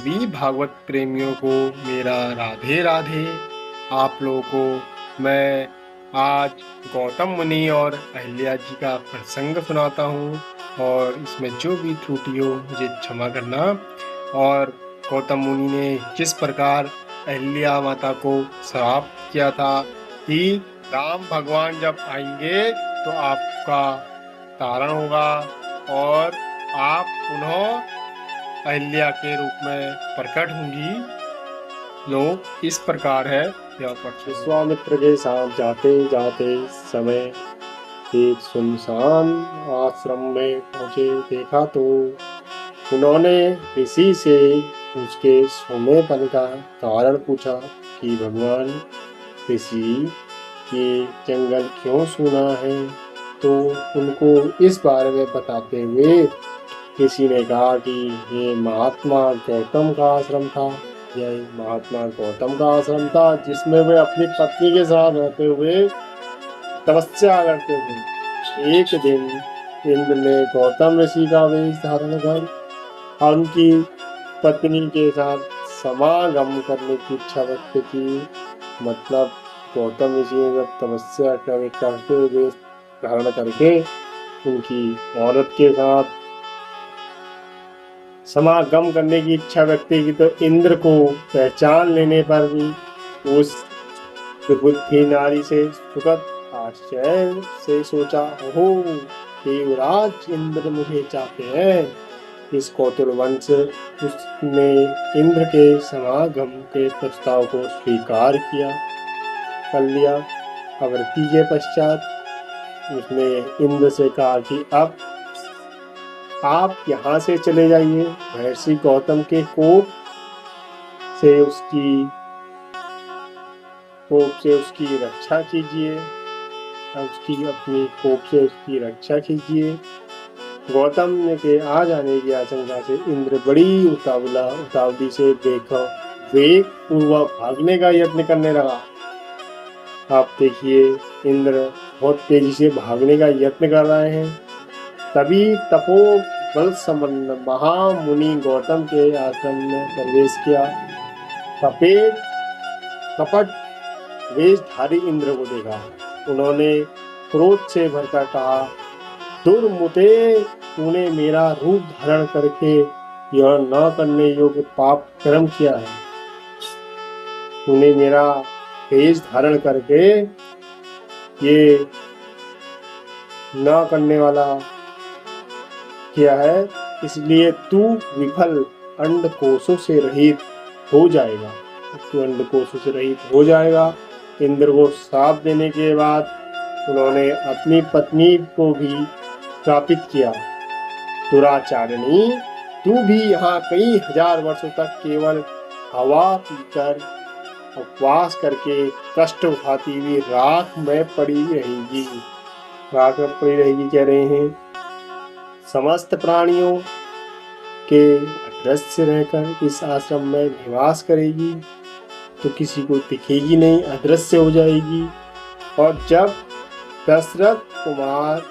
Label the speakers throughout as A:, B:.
A: सभी भागवत प्रेमियों को मेरा राधे राधे। आप लोगों को मैं आज गौतम मुनि और अहिल्या जी का प्रसंग सुनाता हूँ और इसमें जो भी त्रुटि हो मुझे क्षमा करना। और गौतम मुनि ने जिस प्रकार अहिल्या माता को श्राप किया था कि राम भगवान जब आएंगे तो आपका तारण होगा और आप पुनः अहिल्या के रूप में प्रकट होंगी। लोग इस प्रकार है।
B: विश्वामित्र के साथ जाते जाते समय एक सुनसान आश्रम में पहुंचे। देखा तो उन्होंने ऋषि से उसके सोमेपन का कारण पूछा कि भगवान ऋषि ये जंगल क्यों सूना है। तो उनको इस बारे में बताते हुए ऋषि ने कहा कि ये महात्मा गौतम का आश्रम था। यह महात्मा गौतम का आश्रम था जिसमें वे अपनी पत्नी के साथ रहते हुए तपस्या करते थे। एक दिन इंद्र ने गौतम ऋषि का वेश धारण कर उनकी पत्नी के साथ समागम करने की इच्छा व्यक्त की। मतलब गौतम ऋषि ने जब तपस्या करते हुए धारण करके उनकी औरत के साथ समागम करने की इच्छा व्यक्त की तो इंद्र को पहचान लेने पर भी उस बुद्धि नारी से सुखद आश्चर्य से सोचा, ओहो देवराज इंद्र मुझे चाहते हैं। इस कौतूहल वंश उसने इंद्र के समागम के प्रस्ताव को स्वीकार कर लिया। अवृत्ति के पश्चात उसने इंद्र से कहा कि अब आप यहाँ से चले जाइए। महर्षि गौतम के कोप से उसकी रक्षा कीजिए। अपनी कोप से उसकी रक्षा कीजिए। गौतम के आ जाने की आशंका से इंद्र बड़ी उतावली से वेग पूर्वक भागने का यत्न करने लगा। आप देखिए इंद्र बहुत तेजी से भागने का यत्न कर रहे हैं। तभी तपो बल संपन्न महामुनि गौतम के आश्रम में प्रवेश किया। कपट वेशधारी इंद्र को देखा। उन्होंने क्रोध से भरकर कहा, दुर्मुते तूने मेरा रूप धारण करके यह न करने योग्य पाप कर्म किया है। तूने मेरा वेश धारण करके ये न करने वाला किया है, इसलिए तू विफल अंडकोशों से रहित हो जाएगा। इंद्र को श्राप देने के बाद उन्होंने अपनी पत्नी को भी श्रापित किया, दुराचारिणी तू भी यहाँ कई हजार वर्षों तक केवल हवा पीकर उपवास करके कष्ट उठाती हुई राख में पड़ी रहेगी कह रहे हैं। समस्त प्राणियों के अदृश्य रहकर इस आश्रम में निवास करेगी तो किसी को दिखेगी नहीं, अदृश्य हो जाएगी। और जब दशरथ कुमार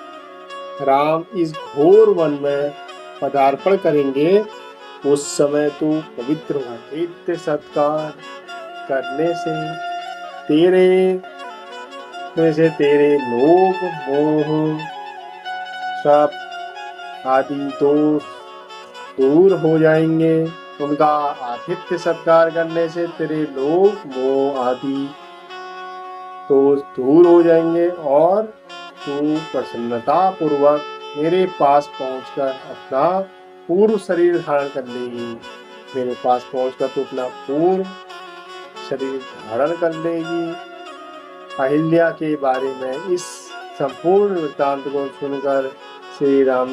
B: राम इस घोर वन में पदार्पण करेंगे उस समय तू पवित्र आतिथ्य सत्कार करने से तेरे लोभ मोह सब आदि दोष दूर हो जाएंगे। उनका आतिथ्य सत्कार करने से तेरे लोभ मोह आदि दोष दूर हो जाएंगे और तू प्रसन्नता पूर्वक मेरे पास पहुंचकर अपना पूर्व शरीर धारण कर लेगी। मेरे पास पहुंचकर तू अपना पूर्व शरीर धारण कर लेगी। अहिल्या के बारे में इस संपूर्ण वृत्तांत को सुनकर श्री राम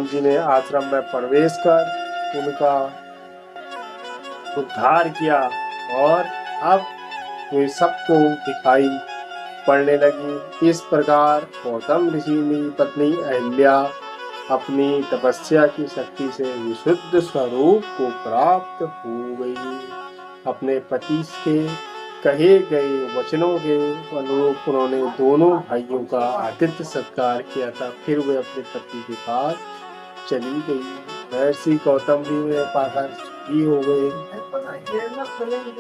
B: जी ने आश्रम में प्रवेश कर उनका उद्धार किया और अब वे सबको दिखाई पड़ने लगी। इस प्रकार गौतम ऋषि की पत्नी अहिल्या अपनी तपस्या की शक्ति से विशुद्ध स्वरूप को प्राप्त हो गई। अपने पति के कहे गए वचनों के अनुरूप उन्होंने दोनों भाइयों का आतिथ्य सत्कार किया था। फिर वे अपने पति के पास चली गई।
A: महर्षि गौतम जी ने पाकर सुखी हो गए।